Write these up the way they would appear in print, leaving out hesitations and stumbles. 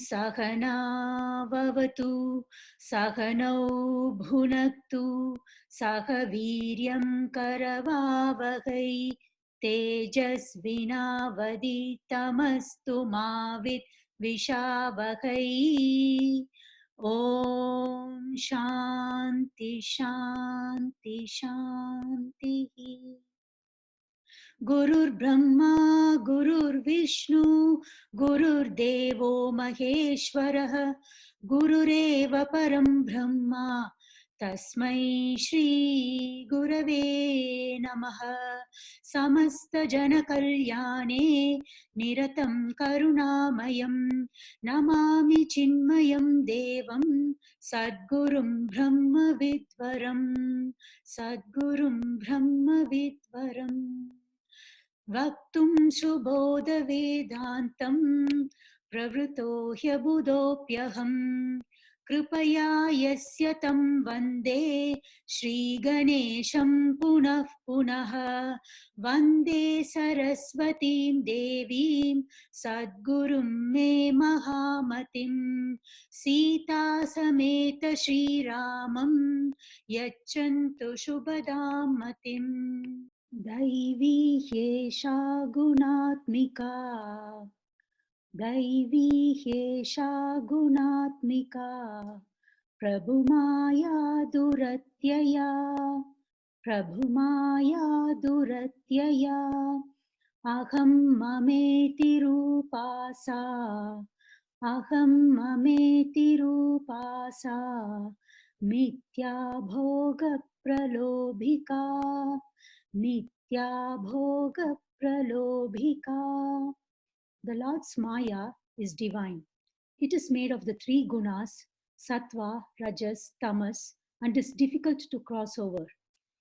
सहना भवतु सहनौ भुनक्तु सह वीर्यं करवावहै तेजस्विनावधीतमस्तु मा विद्विषावहै। ॐ शान्ति शान्ति शान्तिः। गुरुर्ब्रह्मा गुरुर्विष्णु गुरुर्देवो महेश्वरः गुरुरेव परं ब्रह्मा तस्मै श्री गुरवे नमः। समस्तजनकल्याणे निरतं करुणामयं नमामि चिन्मयं देवं सद्गुरुं ब्रह्मविद्वरं सद्गुरुं ब्रह्मविद्वरम्। वक्तुं सुबोध वेदान्तं प्रवृतो ह्यबुधोऽप्यहम् कृपया यस्य तं वन्दे श्रीगणेशं पुनः पुनः। वन्दे सरस्वतीं देवीं सद्गुरुं मे महामतिं सीता समेत श्रीरामं यच्छन्तु शुभदां मतिम्। दैवी ह्येषा गुणात्मिका दैवी ह्येषा गुणात्मिका प्रभुमाया दुरत्यया प्रभुमाया दुरत्यया। अहं ममेति रूपा सा अहं ममेति रूपा सा मिथ्या भोगप्रलोभिका Nitya Bhoga Pralobhika. The Lord's Maya is divine. It is made of the three gunas, sattva, rajas, tamas, and is difficult to cross over.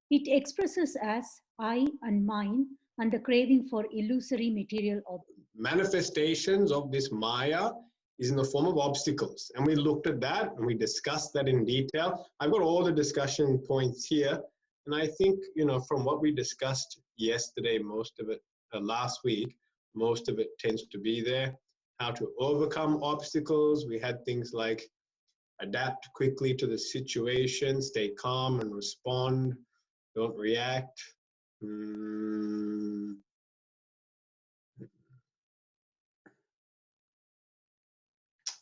It expresses as I and mine and the craving for illusory material objects. Manifestations of this Maya is in the form of obstacles. And we looked at that and we discussed that in detail. I've got all the discussion points here. And I think, from what we discussed yesterday, most of it, last week, most of it tends to be there. How to overcome obstacles. We had things like adapt quickly to the situation, stay calm and respond, don't react.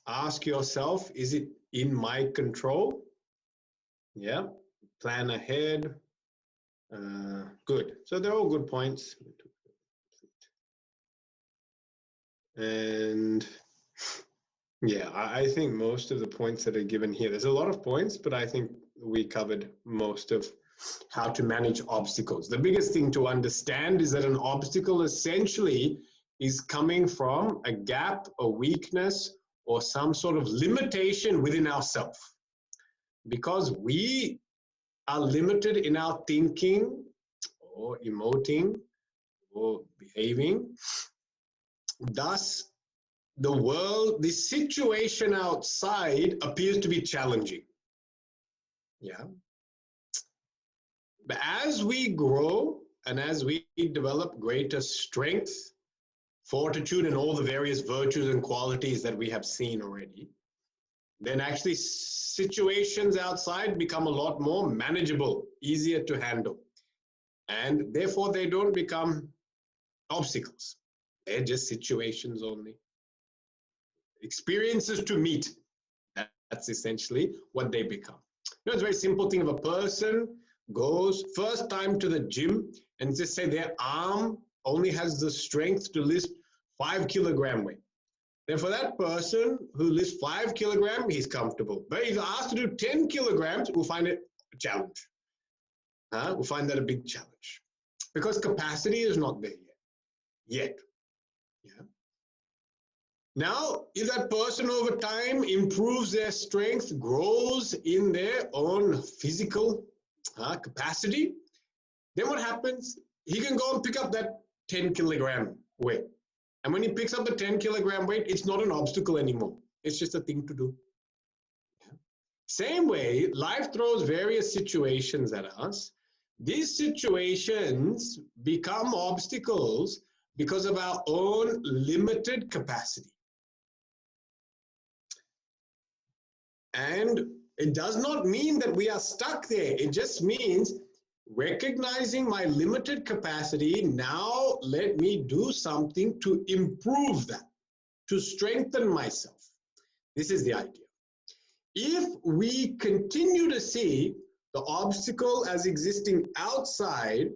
Ask yourself, is it in my control? Yeah, plan ahead. Good. So they're all good points. And yeah, I think most of the points that are given here, there's a lot of points, but I think we covered most of how to manage obstacles. The biggest thing to understand is that an obstacle essentially is coming from a gap, a weakness, or some sort of limitation within ourselves. Because we are limited in our thinking or emoting or behaving. Thus, the world, the situation outside appears to be challenging. Yeah. But as we grow and as we develop greater strength, fortitude, and all the various virtues and qualities that we have seen already, then actually situations outside become a lot more manageable, easier to handle. And therefore, they don't become obstacles. They're just situations only. Experiences to meet. That's essentially what they become. It's a very simple thing. If a person goes first time to the gym and just say their arm only has the strength to lift 5 kilogram weight. Then for that person who lifts 5 kilograms, he's comfortable. But if asked to do 10 kilograms, we'll find it a challenge. We'll find that a big challenge. Because capacity is not there yet. Yeah. Now, if that person over time improves their strength, grows in their own physical capacity, then what happens? He can go and pick up that 10 kilogram weight. And when he picks up the 10 kilogram weight, it's not an obstacle anymore. It's just a thing to do. Yeah. Same way, life throws various situations at us. These situations become obstacles because of our own limited capacity. And it does not mean that we are stuck there. It just means recognizing my limited capacity. Now let me do something to improve that, to strengthen myself. This is the idea. If we continue to see the obstacle as existing outside,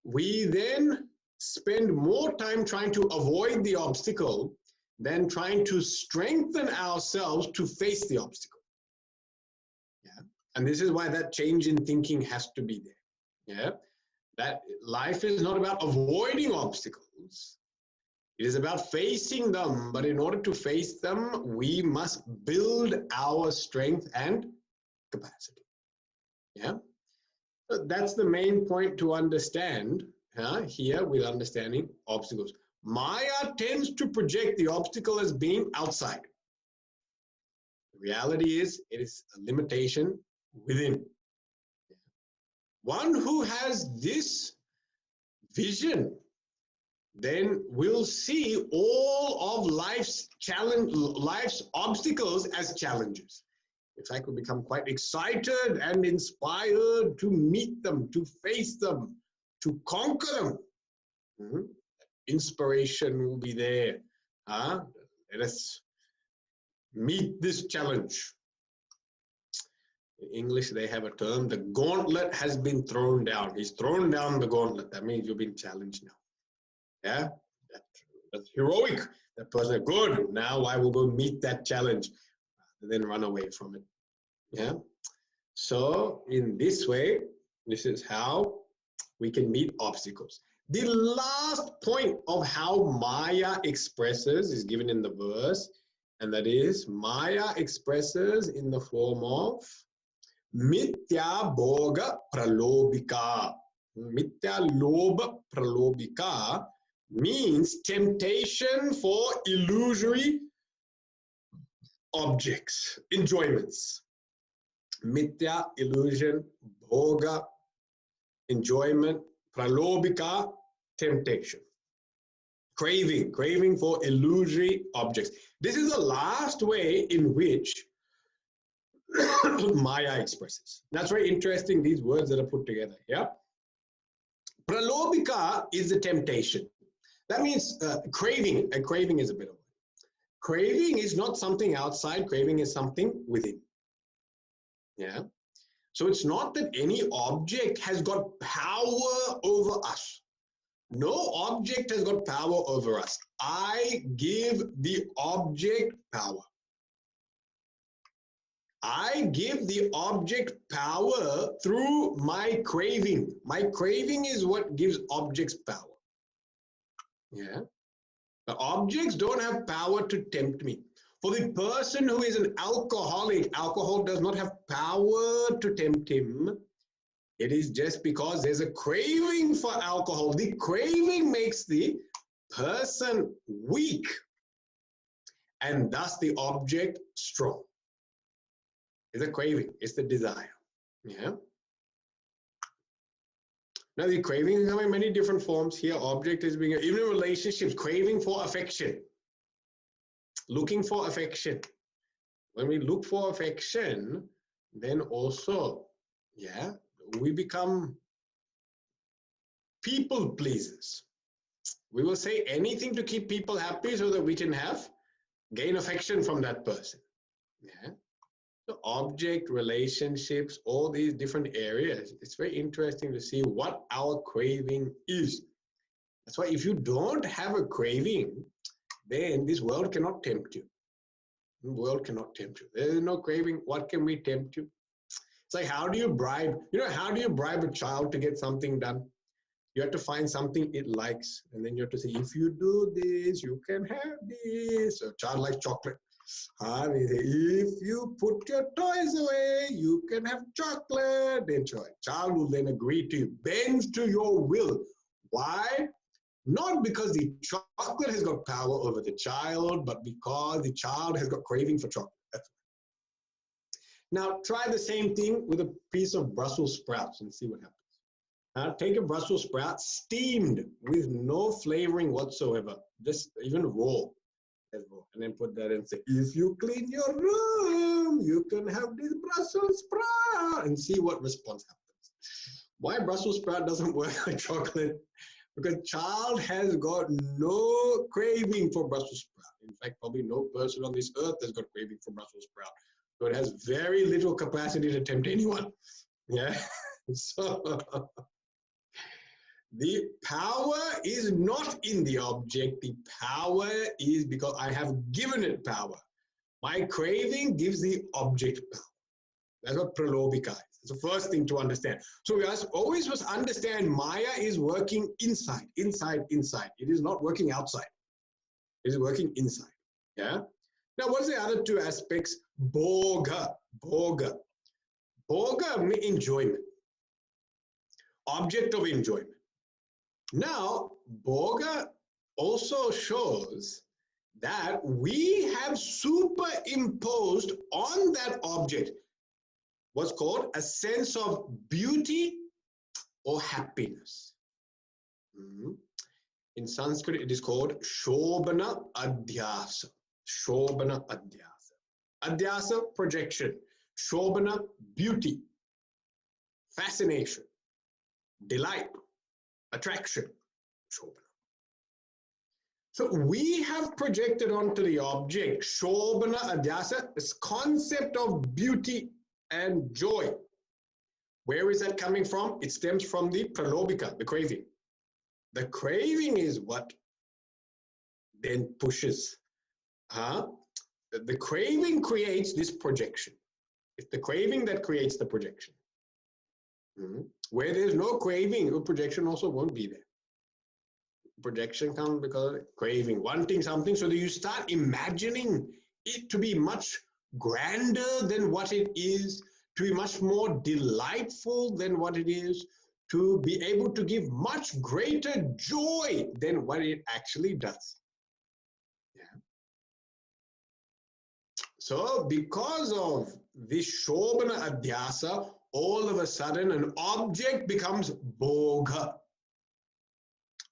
we then spend more time trying to avoid the obstacle than trying to strengthen ourselves to face the obstacle. Yeah. And this is why that change in thinking has to be there. Yeah. That life is not about avoiding obstacles. It is about facing them. But in order to face them, we must build our strength and capacity. Yeah. So that's the main point to understand here with understanding obstacles. Maya tends to project the obstacle as being outside. The reality is, it is a limitation within. One who has this vision then will see all of life's obstacles as challenges. In fact, we become quite excited and inspired to meet them, to face them, to conquer them. Mm-hmm. Inspiration will be there. Let us meet this challenge. In English, they have a term, the gauntlet has been thrown down. He's thrown down the gauntlet. That means you've been challenged now. Yeah, that's heroic. That person, good. Now I will go meet that challenge, then run away from it. Yeah. So in this way, this is how we can meet obstacles. The last point of how Maya expresses is given in the verse, and that is Maya expresses in the form of Mithya Bhoga Pralobika. Mithya Lobha Pralobika means temptation for illusory objects, enjoyments. Mithya, illusion, bhoga, enjoyment, pralobika, temptation. Craving for illusory objects. This is the last way in which Maya expresses. That's very interesting, these words that are put together. Yeah. Pralobika is the temptation. That means craving. A craving is a bit of it. Craving is not something outside, craving is something within. Yeah. So it's not that any object has got power over us. No object has got power over us. I give the object power. I give the object power through my craving. My craving is what gives objects power. Yeah. The objects don't have power to tempt me. For the person who is an alcoholic, alcohol does not have power to tempt him. It is just because there's a craving for alcohol. The craving makes the person weak, and thus the object strong. It's a craving, it's the desire. Yeah. Now the craving come in many different forms. Here, object is being, even in relationships, craving for affection. Looking for affection. When we look for affection, then also, yeah, we become people pleasers. We will say anything to keep people happy so that we can gain affection from that person. Yeah. So object, relationships, all these different areas. It's very interesting to see what our craving is. That's why if you don't have a craving, then this world cannot tempt you. The world cannot tempt you. There is no craving. What can we tempt you? It's like, how do you bribe? How do you bribe a child to get something done? You have to find something it likes. And then you have to say, if you do this, you can have this. So a child likes chocolate. They say, if you put your toys away, you can have chocolate. Then child will then agree to you, bends to your will. Why? Not because the chocolate has got power over the child, but because the child has got craving for chocolate. Now, try the same thing with a piece of Brussels sprouts and see what happens. Take a Brussels sprout steamed with no flavoring whatsoever, just even raw. And then put that and say, if you clean your room, you can have this Brussels sprout, and see what response happens. Why Brussels sprout doesn't work like chocolate? Because child has got no craving for Brussels sprout. In fact, probably no person on this earth has got craving for Brussels sprout. So it has very little capacity to tempt anyone. Yeah. So the power is not in the object. The power is because I have given it power. My craving gives the object power. That's what pralobhika is. It's the first thing to understand. So we always must understand Maya is working inside, inside, inside. It is not working outside. It is working inside. Yeah. Now, what's the other two aspects? Bhoga. Bhoga. Bhoga, enjoyment. Object of enjoyment. Now, Bhoga also shows that we have superimposed on that object what's called a sense of beauty or happiness. In Sanskrit, it is called Shobhana Adhyasa. Shobhana Adhyasa. Adhyasa, projection. Shobhana, beauty, fascination, delight, attraction. Shobhana. So we have projected onto the object, Shobhana Adhyasa, this concept of beauty and joy. Where is that coming from? It stems from the pralobhika, the craving. The craving is what then pushes. The craving creates this projection. It's the craving that creates the projection. Where there's no craving, the projection also won't be there. Projection comes because of craving, wanting something, so that you start imagining it to be much grander than what it is, to be much more delightful than what it is, to be able to give much greater joy than what it actually does. Yeah. So because of this Shobhana Adhyasa, all of a sudden an object becomes Bhoga.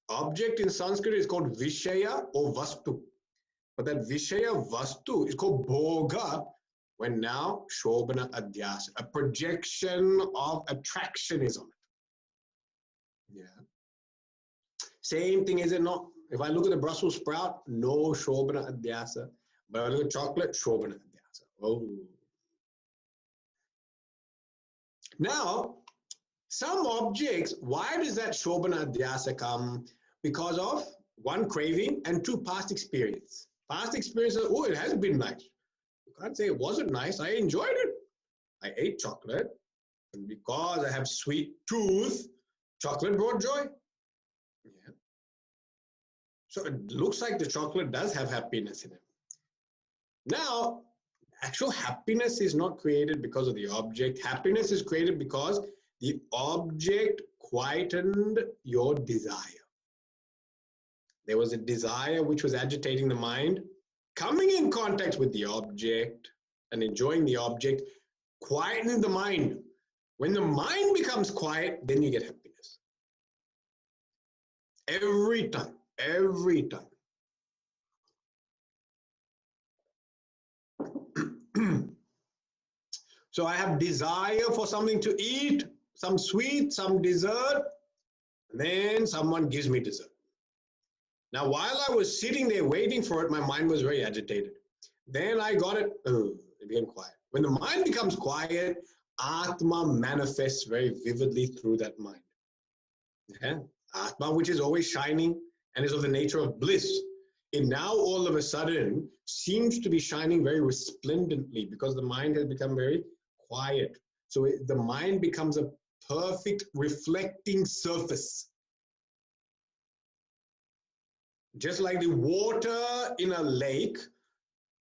Object in Sanskrit is called Vishaya or Vastu. But that Vishaya Vastu is called Bhoga when now Shobhana Adhyasa, a projection of attraction is on it. Yeah. Same thing, is it not? If I look at the Brussels sprout, no Shobhana Adhyasa. But I look at chocolate, Shobhana Adhyasa. Oh. Now, some objects, why does that Shobhana Adhyasa come? Because of one, craving, and two, past experience. Past experience, oh, it has been nice. You can't say it wasn't nice. I enjoyed it. I ate chocolate. And because I have sweet tooth, chocolate brought joy. Yeah. So it looks like the chocolate does have happiness in it. Now, actual happiness is not created because of the object. Happiness is created because the object quietened your desire. There was a desire which was agitating the mind. Coming in contact with the object and enjoying the object, quietening the mind. When the mind becomes quiet, then you get happiness. Every time, every time. So I have desire for something to eat, some sweet, some dessert, and then someone gives me dessert. Now, while I was sitting there waiting for it, my mind was very agitated. Then I got it, it became quiet. When the mind becomes quiet, Atma manifests very vividly through that mind. Yeah? Atma, which is always shining and is of the nature of bliss, it now all of a sudden seems to be shining very resplendently because the mind has become very quiet. So the mind becomes a perfect reflecting surface. Just like the water in a lake,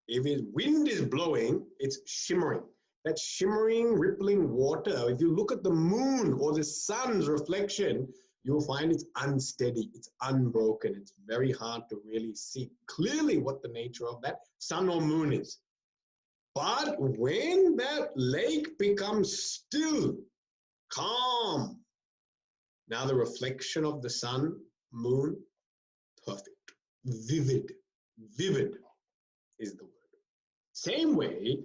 if the wind is blowing, it's shimmering. That shimmering, rippling water, if you look at the moon or the sun's reflection, you'll find it's unsteady, it's unbroken. It's very hard to really see clearly what the nature of that sun or moon is. But when that lake becomes still, calm, now the reflection of the sun, moon, perfect, vivid, vivid. is the word. Same way,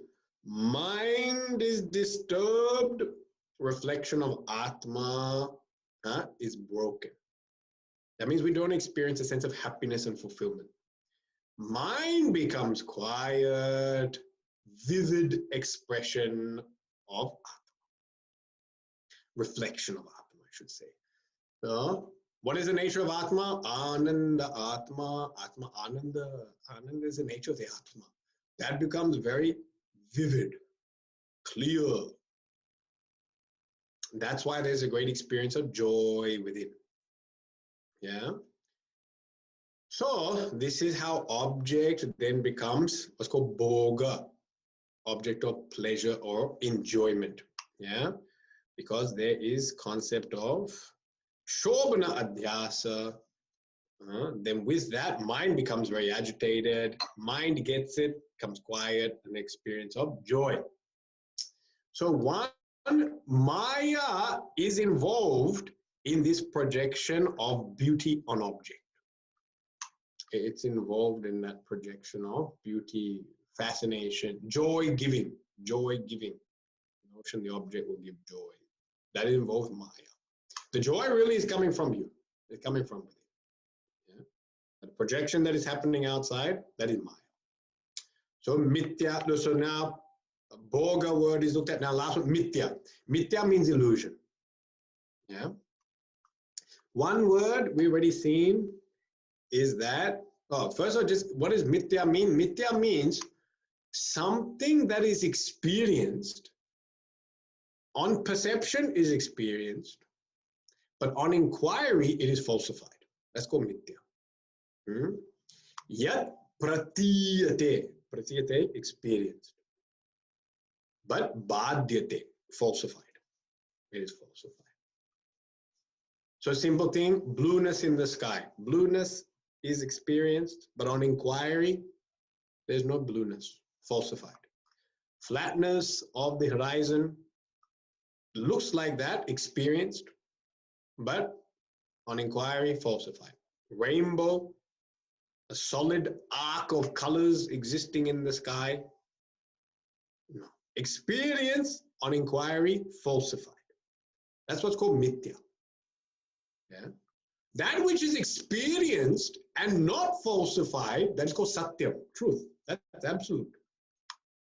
mind is disturbed, reflection of Atma is broken. That means we don't experience a sense of happiness and fulfillment. Mind becomes quiet, vivid expression of Atma. Reflection of Atma, I should say. So, what is the nature of Atma? Ananda, Atma, Atma, Ananda. Ananda is the nature of the Atma. That becomes very vivid, clear. That's why there's a great experience of joy within. Yeah. So this is how object then becomes what's called bhoga, object of pleasure or enjoyment. Yeah. Because there is concept of shobhana adhyasa. Then with that, mind becomes very agitated. Mind gets it, becomes quiet, an experience of joy. So one, Maya is involved in this projection of beauty on object. It's involved in that projection of beauty, fascination, joy giving, joy giving. The notion the object will give joy. That involves Maya. The joy really is coming from you. It's coming from within. Yeah? The projection that is happening outside, that is Maya. So mithya, so now bhoga word is looked at. Now last one, mithya. Mithya means illusion. Yeah. One word we've already seen is that, first of all, just what does mithya mean? Mithya means something that is experienced on perception is experienced, but on inquiry it is falsified. That's called mithya. Yat pratiyate, pratiyate, experienced, but badhyate, falsified. It is falsified. So simple thing, blueness in the sky. Blueness is experienced, but on inquiry, there's no blueness, falsified. Flatness of the horizon looks like that, experienced, but on inquiry, falsified. Rainbow, a solid arc of colors existing in the sky, no. Experience on inquiry, falsified. That's what's called mithya. Yeah. That which is experienced and not falsified, that's called satyam, truth. That's absolute.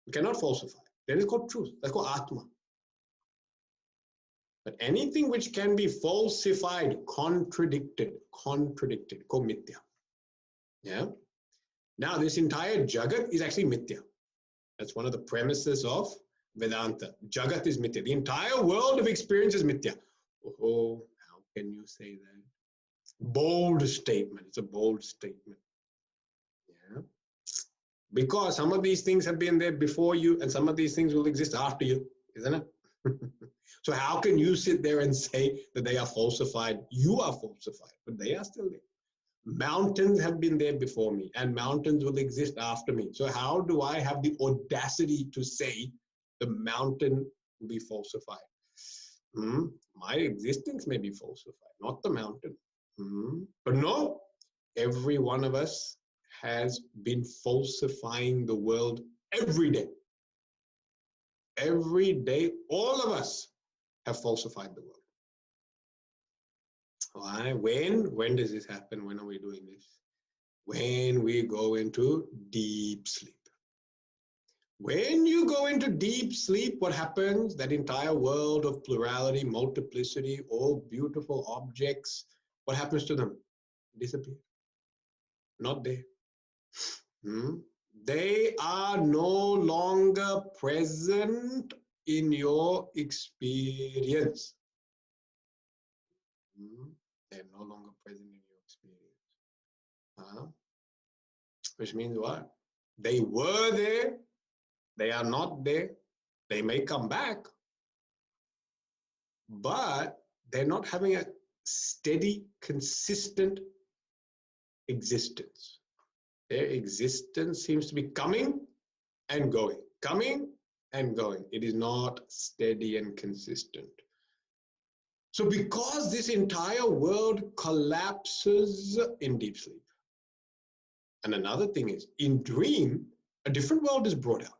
You cannot falsify. That is called truth. That's called atma. But anything which can be falsified, contradicted, called mithya. Yeah. Now, this entire jagat is actually mithya. That's one of the premises of Vedanta. Jagat is mithya. The entire world of experience is mithya. Oh, how can you say that? Bold statement. It's a bold statement. Yeah. Because some of these things have been there before you and some of these things will exist after you, isn't it? So how can you sit there and say that they are falsified? You are falsified, but they are still there. Mountains have been there before me and mountains will exist after me. So how do I have the audacity to say the mountain will be falsified? My existence may be falsified, not the mountain. But no, every one of us has been falsifying the world every day. Every day, all of us have falsified the world. Why? When does this happen? When are we doing this? When we go into deep sleep. When you go into deep sleep, what happens? That entire world of plurality, multiplicity, all beautiful objects, what happens to them? Disappear. Not there. They are no longer present in your experience. They're no longer present in your experience. Which means what? They were there. They are not there. They may come back. But they're not having a steady, consistent existence. Their existence seems to be coming and going, coming and going. It is not steady and consistent. So because this entire world collapses in deep sleep, and another thing is, in dream, a different world is brought out.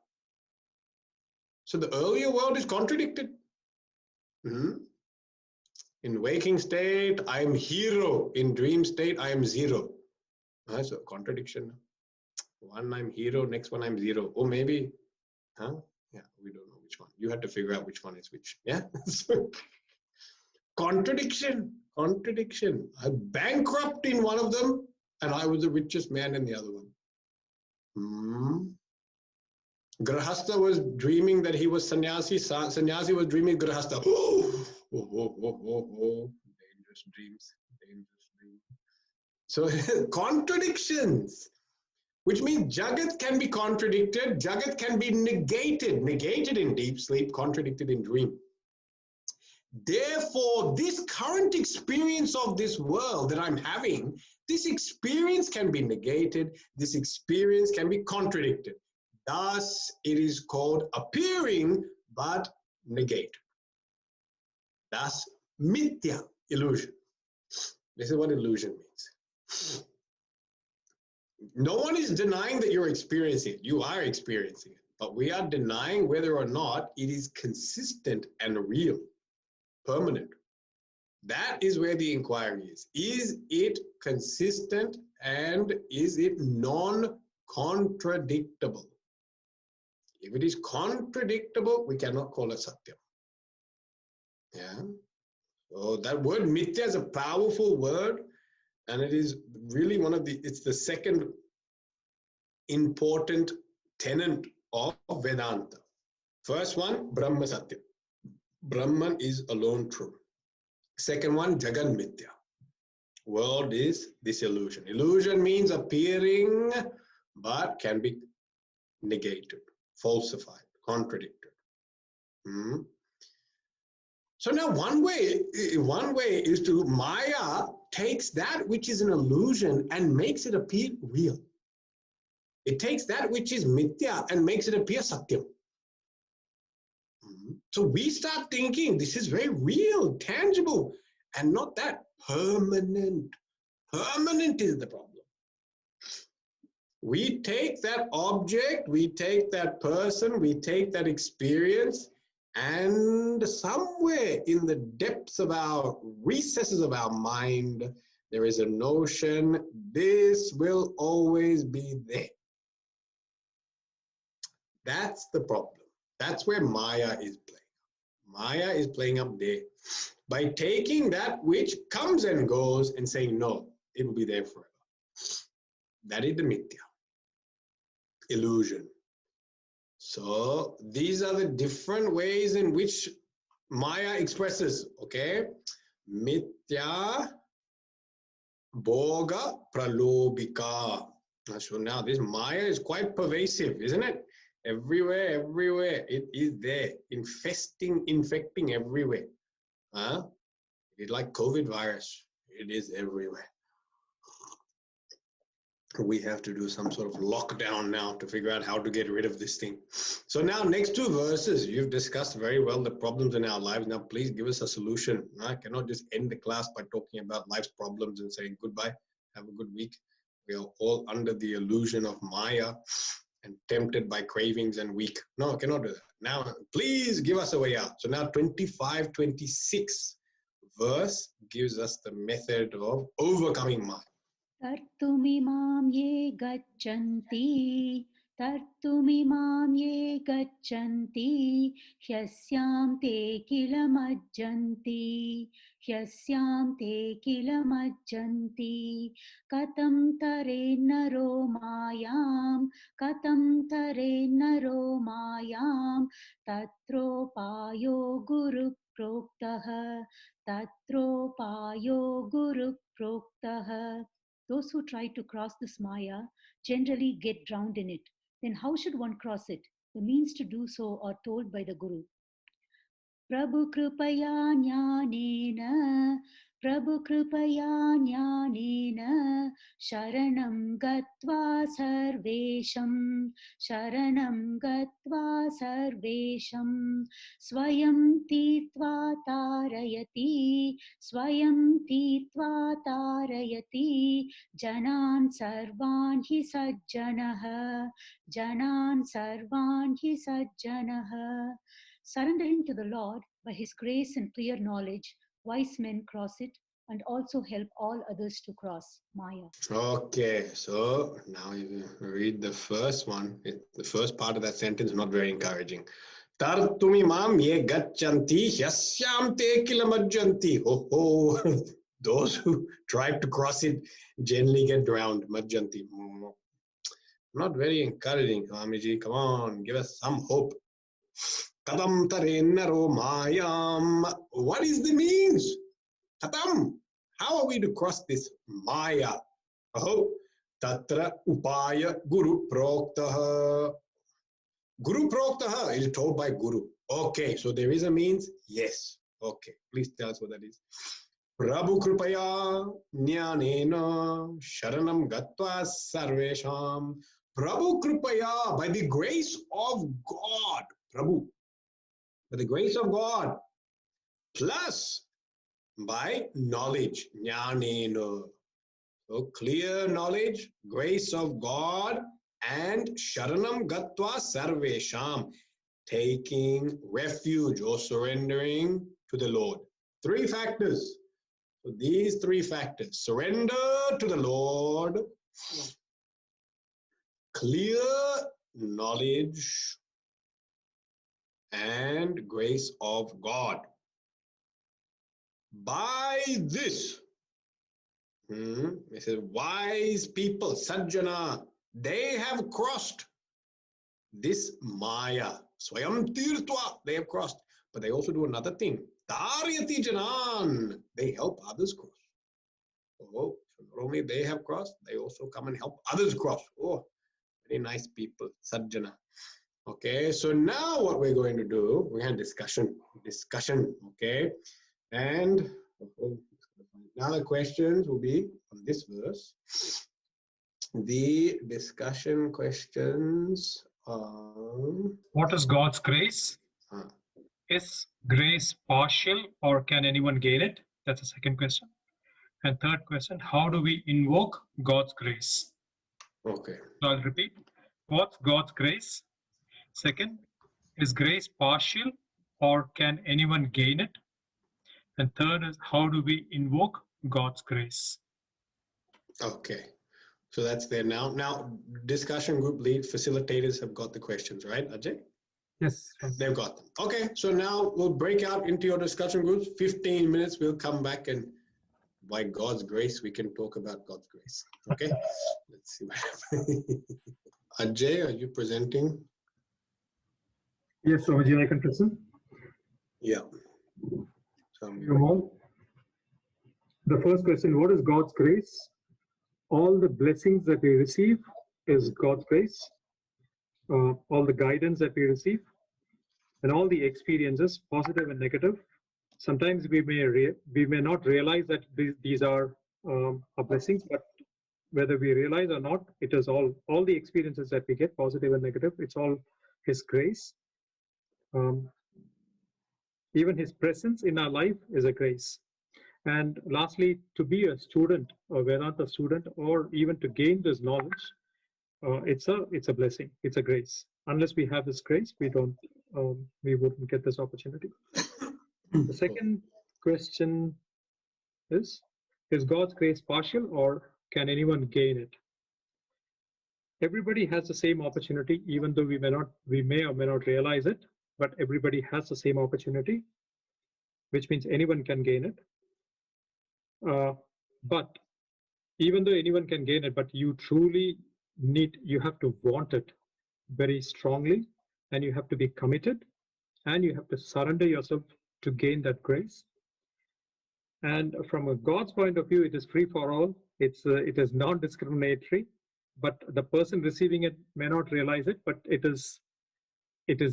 So the earlier world is contradicted. In waking state, I am hero. In dream state, I am zero. So contradiction. One I'm hero, next one I'm zero. Or maybe, yeah, we don't know which one. You have to figure out which one is which. Yeah. So, contradiction. I'm bankrupt in one of them, and I was the richest man in the other one. Grahastha was dreaming that he was sannyasi. Sannyasi was dreaming Grahastha. Dangerous dreams. So contradictions, which means Jagat can be contradicted. Jagat can be negated in deep sleep, contradicted in dream. Therefore, this current experience of this world that I'm having, this experience can be negated. This experience can be contradicted. Thus, it is called appearing but negated. Thus, mithya, illusion. This is what illusion means. No one is denying that you're experiencing it. You are experiencing it. But we are denying whether or not it is consistent and real, permanent. That is where the inquiry is. Is it consistent and is it non-contradictable? If it is contradictable, we cannot call it Satyam. Yeah. So that word mithya is a powerful word, and it is really it's the second important tenet of Vedanta. First one, Brahma Satyam. Brahman is alone true. Second one, Jagan Mithya. World is this illusion. Illusion means appearing, but can be negated, falsified, contradicted. So now one way is to Maya takes that which is an illusion and makes it appear real. It takes that which is mithya and makes it appear satyam. So we start thinking this is very real, tangible, and not that permanent. Permanent is the problem. We take that object, we take that person, we take that experience, and somewhere in the depths of our recesses of our mind, there is a notion this will always be there. That's the problem. That's where Maya is playing. Maya is playing up there by taking that which comes and goes and saying, no, it will be there forever. That is the mithya, illusion. So these are the different ways in which Maya expresses, okay? Mithya, Bhoga, Pralobika. So now this Maya is quite pervasive, isn't it? Everywhere. It is there, infecting everywhere. It's like COVID virus. It is everywhere. We have to do some sort of lockdown now to figure out how to get rid of this thing. So now next two verses, you've discussed very well the problems in our lives. Now please give us a solution. I cannot just end the class by talking about life's problems and saying goodbye, have a good week. We are all under the illusion of Maya and tempted by cravings and weak. No, I cannot do that. Now please give us a way out. So now 25-26 verse gives us the method of overcoming Maya. Tartumimam ye gachanti, tartumimam ye gachanti, hyasyam te kilamajjanti, hyasyam te kilamajjanti, katam tare naro mayam, katam tare naro mayam, tatropayo guru proktaha, tatropayo guru proktaha. Those who try to cross this Maya generally get drowned in it. Then how should one cross it? The means to do so are told by the Guru. Prabhu Kripaya Jnanena, Prabhu Kripaya Jnanena, Sharanam Gatva Sarvesham, Sharanam Gatva Sarvesham, Swayam Tirtva Tarayati, Swayam Tirtva Tarayati, Janan Sarvan Hi Sajjanaha, Janan Sarvan Hi Sajjanaha. Surrendering to the Lord by His grace and clear knowledge, wise men cross it and also help all others to cross Maya. Okay, so now you read the first one. The first part of that sentence is not very encouraging. Tartumi mam ye gachanti yasyam te kilamajjanti. Oh, oh. Those who try to cross it generally get drowned. Majjanti. Not very encouraging, Swamiji. Come on, give us some hope. Kadam tarennaro mayam. What is the means? Kadam. How are we to cross this Maya? Oh, tatra upaya guru proktaha. Guru proktaha is told by Guru. Okay, so there is a means? Yes. Okay, please tell us what that is. Prabhu kripaya jnanena sharanam gatva sarvesham. Prabhu kripaya, by the grace of God. Prabhu, by the grace of God, plus by knowledge, jnanena. So clear knowledge, grace of God, and sharanam gatva sarvesham, taking refuge or surrendering to the Lord. Three factors. So these three factors: surrender to the Lord, clear knowledge, and grace of God. By this, it says, wise people, sajjana, they have crossed this Maya. Swayam tirtva, they have crossed. But they also do another thing. Taryati janan, they help others cross. Oh, so not only they have crossed, they also come and help others cross. Oh, very nice people, sajjana. Okay, so now what we're going to do, we're going to discussion, okay? And now the questions will be on this verse. The discussion questions are... What is God's grace? Is grace partial or can anyone gain it? That's the second question. And third question, how do we invoke God's grace? Okay. So I'll repeat. What's God's grace? Second, is grace partial or can anyone gain it? And third is, how do we invoke God's grace? Okay. So that's there now. Now, discussion group lead facilitators have got the questions, right, Ajay? Yes. They've got them. Okay, so now we'll break out into your discussion groups. 15 minutes, we'll come back and by God's grace, we can talk about God's grace. Okay? Let's see what happens. Ajay, are you presenting? Yes, Swamiji, I can present. Yeah. The first question, what is God's grace? All the blessings that we receive is God's grace. All the guidance that we receive and all the experiences, positive and negative. Sometimes we may not realize that these are blessings, but whether we realize or not, it is all the experiences that we get, positive and negative, it's all His grace. Even His presence in our life is a grace. And lastly, to be a student, a Vedanta student, or even to gain this knowledge, it's a blessing, it's a grace. Unless we have this grace, we wouldn't get this opportunity. The second question is God's grace partial or can anyone gain it? Everybody has the same opportunity, even though we may or may not realize it, but everybody has the same opportunity, which means anyone can gain it. But even though anyone can gain it, but you have to want it very strongly, and you have to be committed, and you have to surrender yourself to gain that grace. And from a God's point of view, it is free for all. It is non-discriminatory, but the person receiving it may not realize it, but it is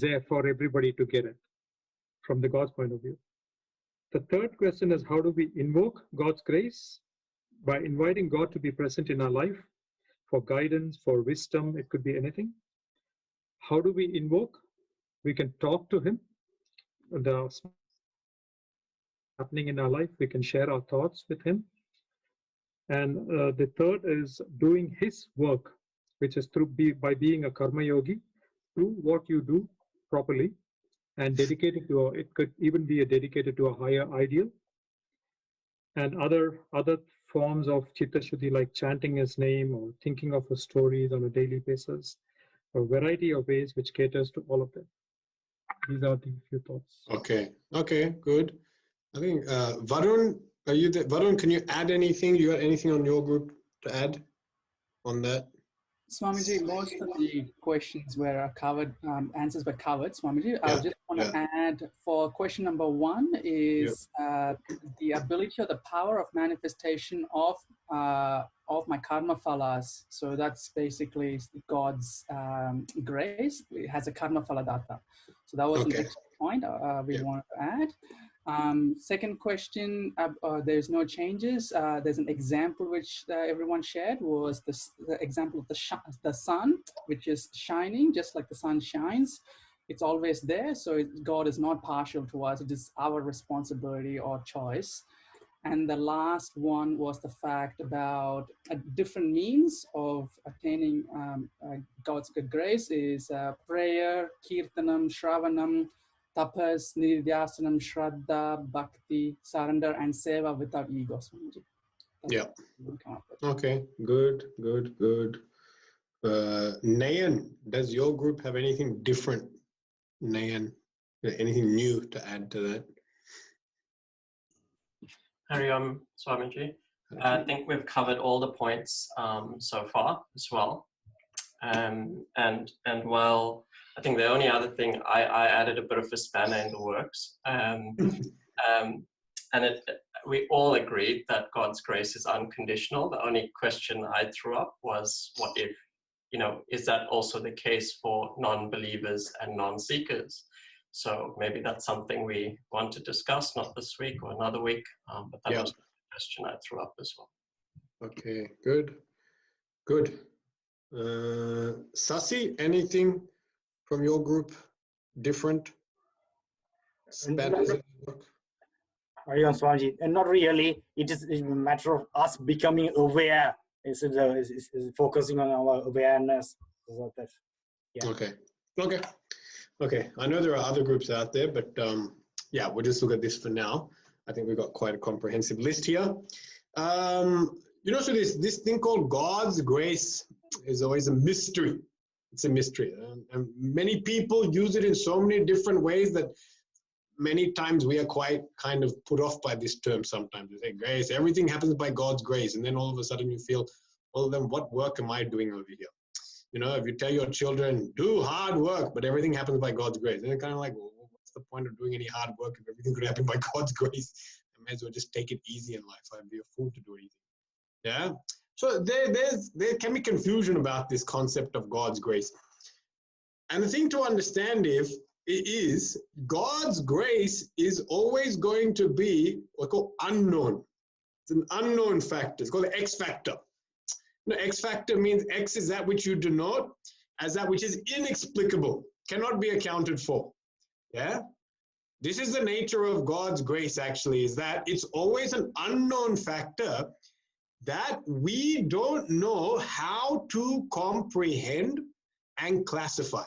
there for everybody to get it from the God's point of view. The third question is, how do we invoke God's grace? By inviting God to be present in our life for guidance, for wisdom, it could be anything. How do we invoke? We can talk to Him. The happening in our life, we can share our thoughts with Him. And the third is doing His work, which is by being a karma yogi, do what you do properly and dedicated to it could even be dedicated to a higher ideal. And other forms of chitta shuddhi, like chanting His name or thinking of His stories on a daily basis, a variety of ways which caters to all of them. These are the few thoughts. Okay, good. I think Varun, are you there? Varun, can you add anything? You got anything on your group to add on that? Swamiji, most of the questions were covered, answers were covered, Swamiji. I just want to add for question number 1 is the ability or the power of manifestation of my karma phalas. So that's basically God's grace. It has a karma phala data. So that was the extra point we wanted to add. Second question, there's no changes. There's an example which everyone shared was the example of the sun, which is shining just like the sun shines. It's always there. So God is not partial to us. It is our responsibility or choice. And the last one was the fact about different means of attaining God's good grace is prayer, kirtanam, shravanam, tapas, nidhyasanam, shraddha, bhakti, surrender, and seva without ego. Okay, good. Nayan, does your group have anything different? Nayan, anything new to add to that? Hari Om, Swamiji. I think we've covered all the points so far as well. And while I think the only other thing I added a bit of a spanner in the works, we all agreed that God's grace is unconditional. The only question I threw up was, what if, is that also the case for non-believers and non-seekers? So maybe that's something we want to discuss, not this week or another week, but that was the question I threw up as well. Okay, good. Sasi, anything from your group different? Swamiji, and not really. It is a matter of us becoming aware. It's focusing on our awareness. Okay. I know there are other groups out there, but we'll just look at this for now. I think we've got quite a comprehensive list here. So this thing called God's grace is always a mystery. It's a mystery. And many people use it in so many different ways that many times we are quite kind of put off by this term sometimes. We say grace, everything happens by God's grace. And then all of a sudden you feel, well, then what work am I doing over here? If you tell your children, do hard work, but everything happens by God's grace, then they're kind of like, well, what's the point of doing any hard work if everything could happen by God's grace? I may as well just take it easy in life. I'd be a fool to do anything. Yeah. So there can be confusion about this concept of God's grace. And the thing to understand is God's grace is always going to be what's called unknown. It's an unknown factor. It's called the X factor. X factor means X is that which you denote as that which is inexplicable, cannot be accounted for. Yeah. This is the nature of God's grace, actually, is that it's always an unknown factor that we don't know how to comprehend and classify.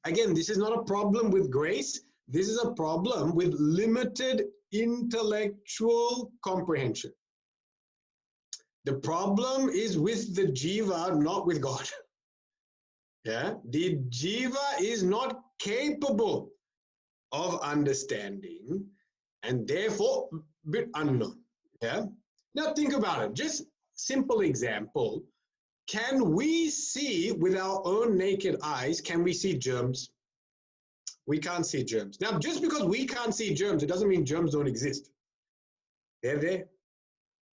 Again, this is not a problem with grace. This is a problem with limited intellectual comprehension. The problem is with the jiva, not with God. Yeah, the jiva is not capable of understanding and therefore a bit unknown. Yeah. Now think about it. Just simple example. Can we see with our own naked eyes, can we see germs? We can't see germs. Now, just because we can't see germs, it doesn't mean germs don't exist. They're there.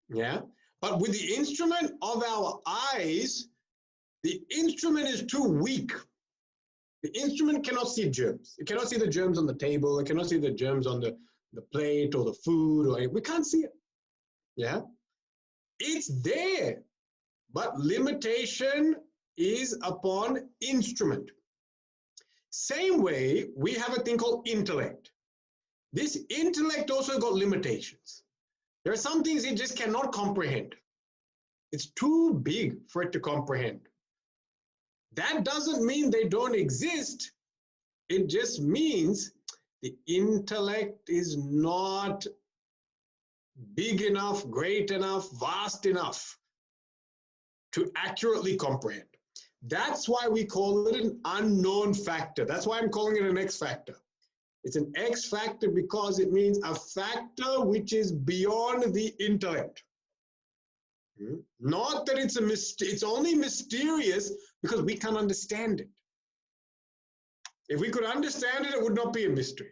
Yeah. But with the instrument of our eyes, the instrument is too weak The instrument cannot see germs. It cannot see the germs on the table. It cannot see the germs on the plate or the food. We can't see it. Yeah? It's there. But limitation is upon instrument. Same way, we have a thing called intellect. This intellect also got limitations. There are some things it just cannot comprehend. It's too big for it to comprehend. That doesn't mean they don't exist. It just means the intellect is not big enough, great enough, vast enough to accurately comprehend. That's why we call it an unknown factor. That's why I'm calling it an X factor. It's an X factor because it means a factor which is beyond the intellect. Not that it's only mysterious because we can't understand it. If we could understand it, it would not be a mystery.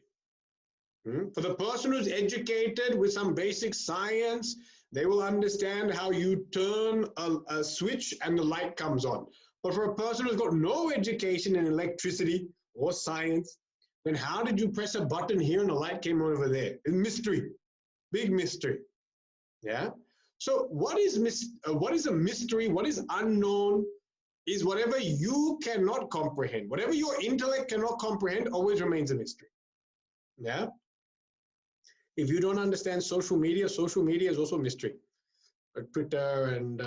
For the person who's educated with some basic science, they will understand how you turn a switch and the light comes on. But for a person who's got no education in electricity or science, then how did you press a button here and the light came on over there? It's mystery, big mystery. Yeah. So what is a mystery? What is unknown? Is whatever you cannot comprehend. Whatever your intellect cannot comprehend always remains a mystery. Yeah. If you don't understand social media is also a mystery. Twitter and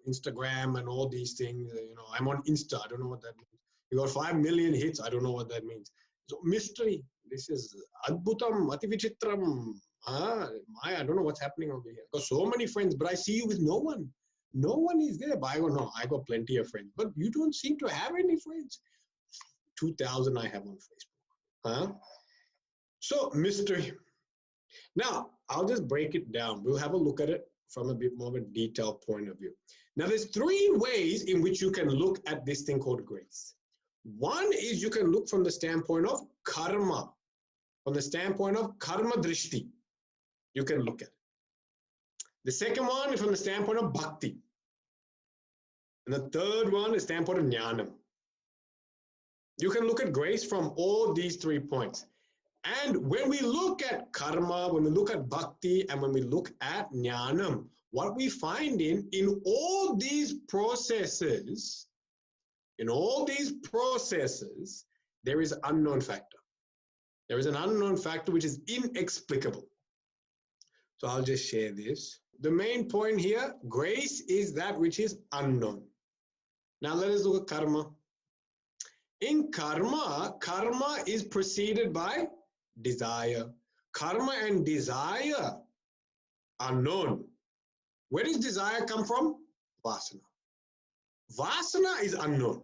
Instagram and all these things. I'm on Insta. I don't know what that means. You got 5 million hits. I don't know what that means. So mystery. This is adbhutam, ativichitram. I don't know what's happening over here. I got so many friends, but I see you with no one. No one is there. But I go, no, I got plenty of friends. But you don't seem to have any friends. 2,000 I have on Facebook. So mystery. Now, I'll just break it down. We'll have a look at it from a bit more of a detailed point of view. Now, there's 3 ways in which you can look at this thing called grace. One is you can look from the standpoint of karma. From the standpoint of karma drishti, you can look at it. The second one is from the standpoint of bhakti. And the third one is the standpoint of jnanam. You can look at grace from all these 3 points. And when we look at karma, when we look at bhakti, and when we look at jnanam, what we find in all these processes, there is an unknown factor. There is an unknown factor which is inexplicable. So I'll just share this. The main point here, grace is that which is unknown. Now let us look at karma. In karma, karma is preceded by desire. Karma and desire are known. Where does desire come from? Vasana. Vasana is unknown.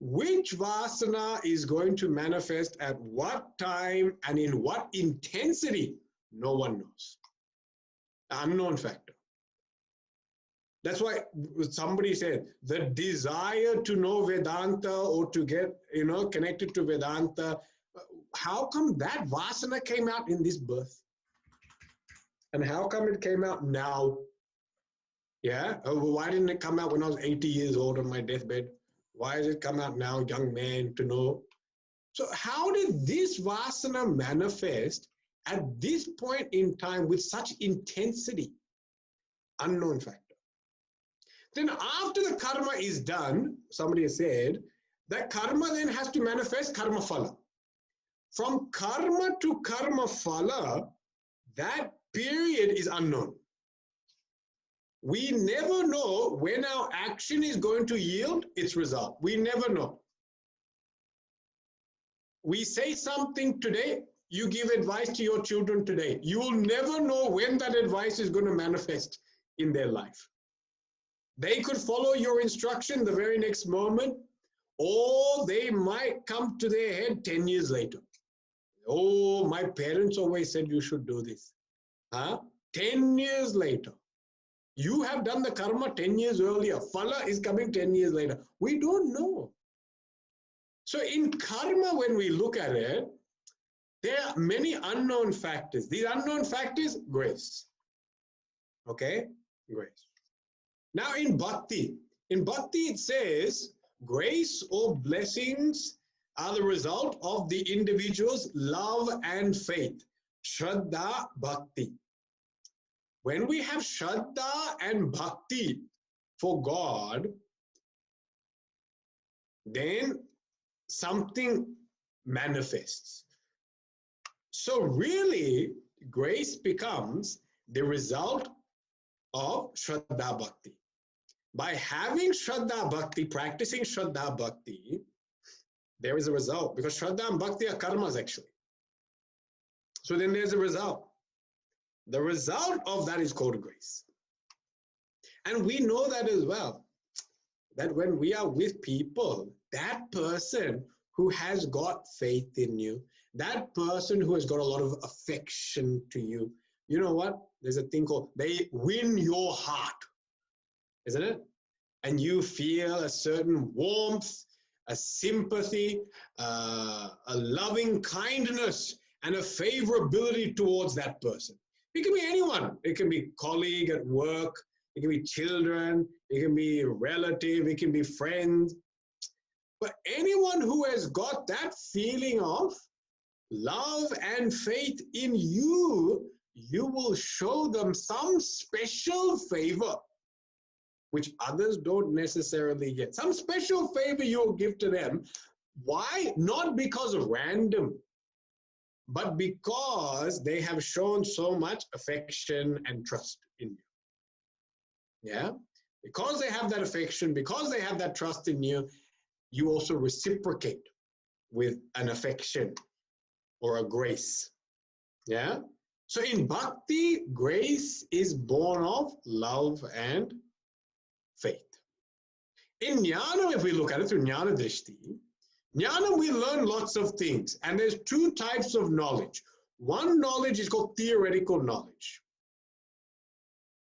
Which vasana is going to manifest at what time and in what intensity? No one knows. Unknown factor. That's why somebody said the desire to know Vedanta or to get connected to Vedanta. How come that vasana came out in this birth? And how come it came out now? Yeah. Why didn't it come out when I was 80 years old on my deathbed? Why does it come out now, young man, to know? So how did this vasana manifest at this point in time with such intensity? Unknown factor. Then after the karma is done, somebody has said, that karma then has to manifest karma phala. From karma to karma phala, that period is unknown. We never know when our action is going to yield its result. We never know. We say something today, you give advice to your children today. You will never know when that advice is going to manifest in their life. They could follow your instruction the very next moment, or they might come to their head 10 years later. Oh, my parents always said you should do this. 10 years later. You have done the karma 10 years earlier. Phala is coming 10 years later. We don't know. So in karma, when we look at it, there are many unknown factors. These unknown factors, grace. Okay? Grace. Now in bhakti it says, grace or blessings are the result of the individual's love and faith. Shraddha Bhakti. When we have Shraddha and Bhakti for God, then something manifests. So really, grace becomes the result of Shraddha Bhakti. By having Shraddha Bhakti, practicing Shraddha Bhakti, there is a result, because Shraddha and Bhakti are karmas actually. So then there's a result. The result of that is called grace. And we know that as well, that when we are with people, that person who has got faith in you, that person who has got a lot of affection to you, you know what? There's a thing called, they win your heart, isn't it? And you feel a certain warmth, a sympathy, a loving kindness, and a favorability towards that person. It can be anyone. It can be colleague at work. It can be children. It can be a relative. It can be friends. But anyone who has got that feeling of love and faith in you, you will show them some special favor, which others don't necessarily get. Some special favor you'll give to them. Why? Not because of random, but because they have shown so much affection and trust in you. Yeah? Because they have that affection, because they have that trust in you, you also reciprocate with an affection or a grace. Yeah? So in bhakti, grace is born of love and faith. In jnana, if we look at it through jnana drishti, jnana, we learn lots of things, and there's two types of knowledge. One knowledge is called theoretical knowledge.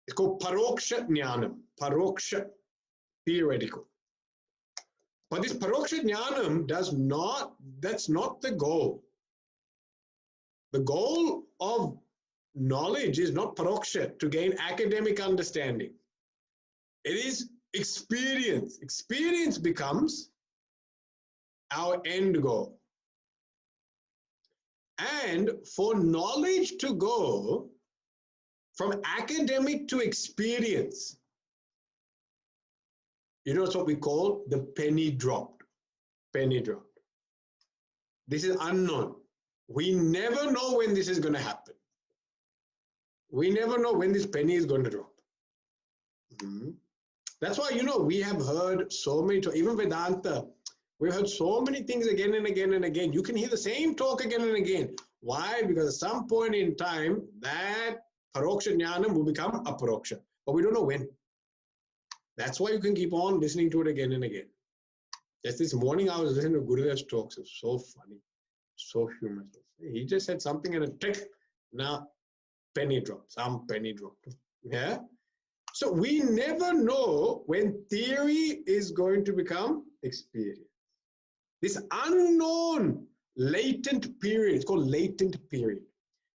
It's called paroksha jnanam, paroksha, theoretical. But this paroksha jnanam that's not the goal. The goal of knowledge is not paroksha, to gain academic understanding. It is experience. Experience becomes our end goal. And for knowledge to go from academic to experience, you know, it's what we call the penny dropped. Penny dropped. This is unknown. We never know when this is going to happen. We never know when this penny is going to drop. That's why, you know, we have heard so many, even Vedanta, we've heard so many things again and again and again. You can hear the same talk again and again. Why? Because at some point in time, that paroksha jnanam will become aparoksha. But we don't know when. That's why you can keep on listening to it again and again. Just this morning, I was listening to Gurudev's talks. It was so funny, so humorous. He just said something and a tick. Now, penny dropped. Some penny dropped. Yeah? So we never know when theory is going to become experience. This unknown latent period, it's called latent period.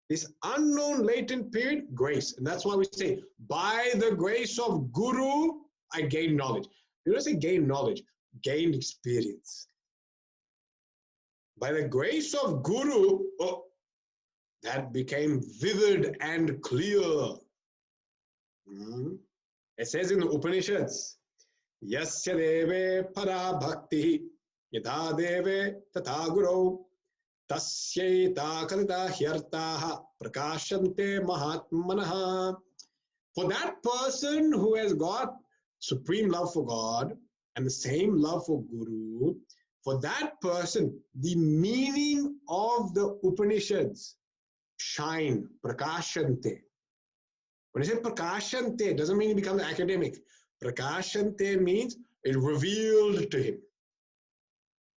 This unknown latent period, grace. And that's why we say, by the grace of Guru, I gain knowledge. You don't say gain knowledge, gain experience. By the grace of Guru, oh, that became vivid and clear. It says in the Upanishads, Yasya deve para bhakti yadha deve tatha guru tasyeta kadita hyartaha prakashante mahatmanaha. For that person who has got supreme love for God and the same love for Guru, for that person, the meaning of the Upanishads shine, prakashante. When I say prakashante, it doesn't mean he becomes academic. Prakashante means it revealed to him.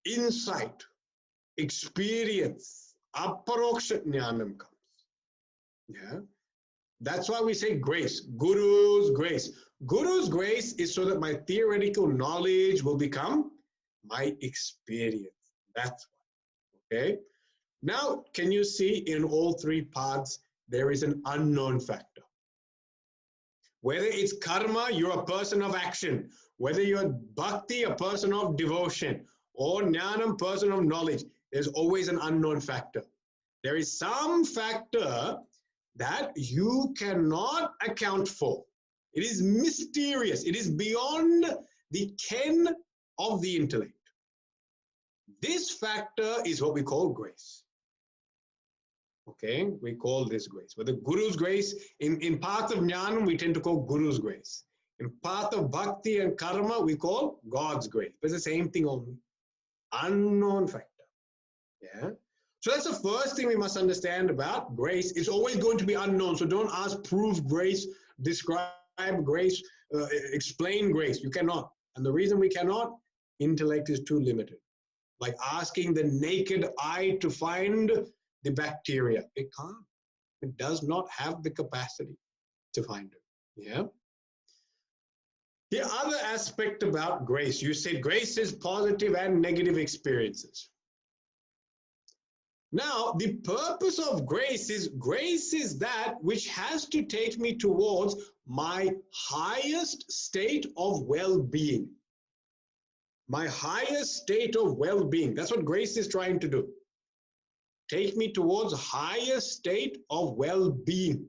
Insight, experience, aparoksha jnanam comes. Yeah? That's why we say grace, Guru's grace. Guru's grace is so that my theoretical knowledge will become my experience. That's why. Okay? Now, can you see in all three paths, there is an unknown factor. Whether it's karma, you're a person of action. Whether you're bhakti, a person of devotion, or jnanam, person of knowledge, there's always an unknown factor. There is some factor that you cannot account for. It is mysterious. It is beyond the ken of the intellect. This factor is what we call grace. Okay, we call this grace. But the Guru's grace, in path of jnana, we tend to call Guru's grace. In path of bhakti and karma, we call God's grace. But it's the same thing only. Unknown factor. Yeah. So that's the first thing we must understand about grace. It's always going to be unknown. So don't ask, prove grace, describe grace, explain grace. You cannot. And the reason we cannot, intellect is too limited. Like asking the naked eye to find the bacteria. It can't. It does not have the capacity to find it. Yeah. The other aspect about grace, you said grace is positive and negative experiences. Now, the purpose of grace is that which has to take me towards my highest state of well-being. My highest state of well-being. That's what grace is trying to do. Take me towards a higher state of well-being.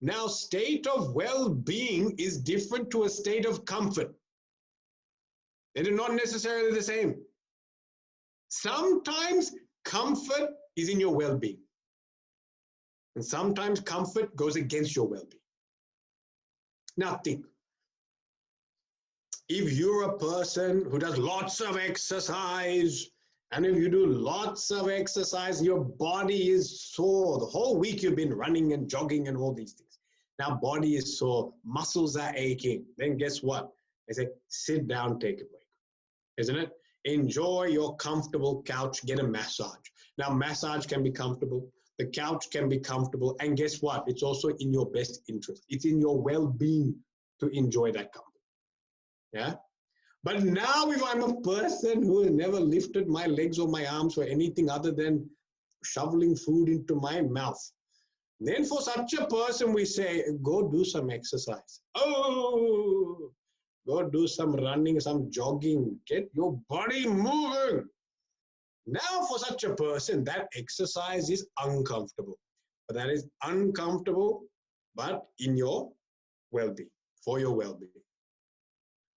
Now, state of well-being is different to a state of comfort. They are not necessarily the same. Sometimes comfort is in your well-being. And sometimes comfort goes against your well-being. Now think. If you're a person who does lots of exercise, and if you do lots of exercise, your body is sore. The whole week you've been running and jogging and all these things. Now body is sore, muscles are aching. Then guess what? I say, sit down, take a break. Isn't it? Enjoy your comfortable couch, get a massage. Now massage can be comfortable. The couch can be comfortable. And guess what? It's also in your best interest. It's in your well-being to enjoy that comfort. Yeah. But now if I'm a person who has never lifted my legs or my arms for anything other than shoveling food into my mouth, then for such a person we say, go do some exercise. Oh, go do some running, some jogging, get your body moving. Now for such a person, that exercise is uncomfortable. But that is uncomfortable, but in your well-being, for your well-being.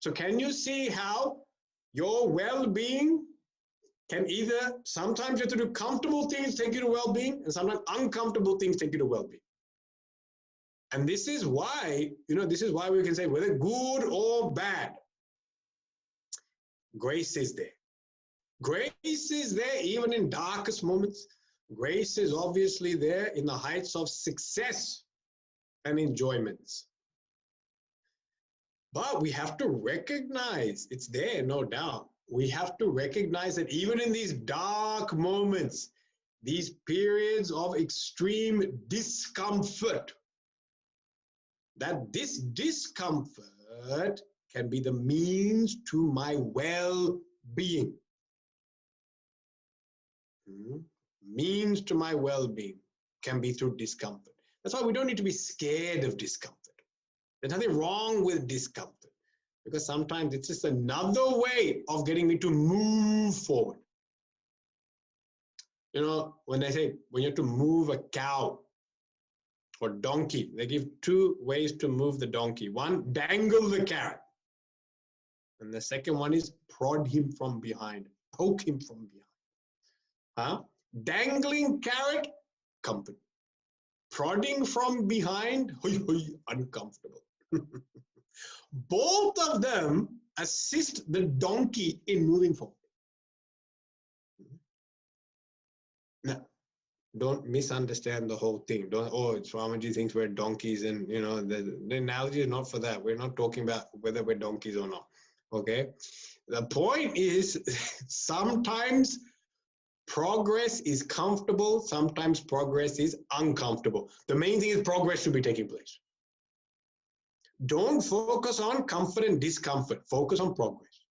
So can you see how your well-being can either, sometimes you have to do comfortable things take you to well-being, and sometimes uncomfortable things take you to well-being. And this is why, this is why we can say whether good or bad, grace is there. Grace is there even in darkest moments. Grace is obviously there in the heights of success and enjoyments. But we have to recognize it's there, no doubt. We have to recognize that even in these dark moments, these periods of extreme discomfort, that this discomfort can be the means to my well-being. Means to my well-being can be through discomfort. That's why we don't need to be scared of discomfort. There's nothing wrong with discomfort, because sometimes it's just another way of getting me to move forward. When they say, when you have to move a cow or donkey, they give two ways to move the donkey. One, dangle the carrot. And the second one is prod him from behind, poke him from behind. Dangling carrot, comfort. Prodding from behind, uncomfortable. Both of them assist the donkey in moving forward. Now, don't misunderstand the whole thing. Swamiji thinks we're donkeys, and the analogy is not for that. We're not talking about whether we're donkeys or not. Okay? The point is sometimes progress is comfortable, sometimes progress is uncomfortable. The main thing is progress should be taking place. Don't focus on comfort and discomfort. Focus on progress.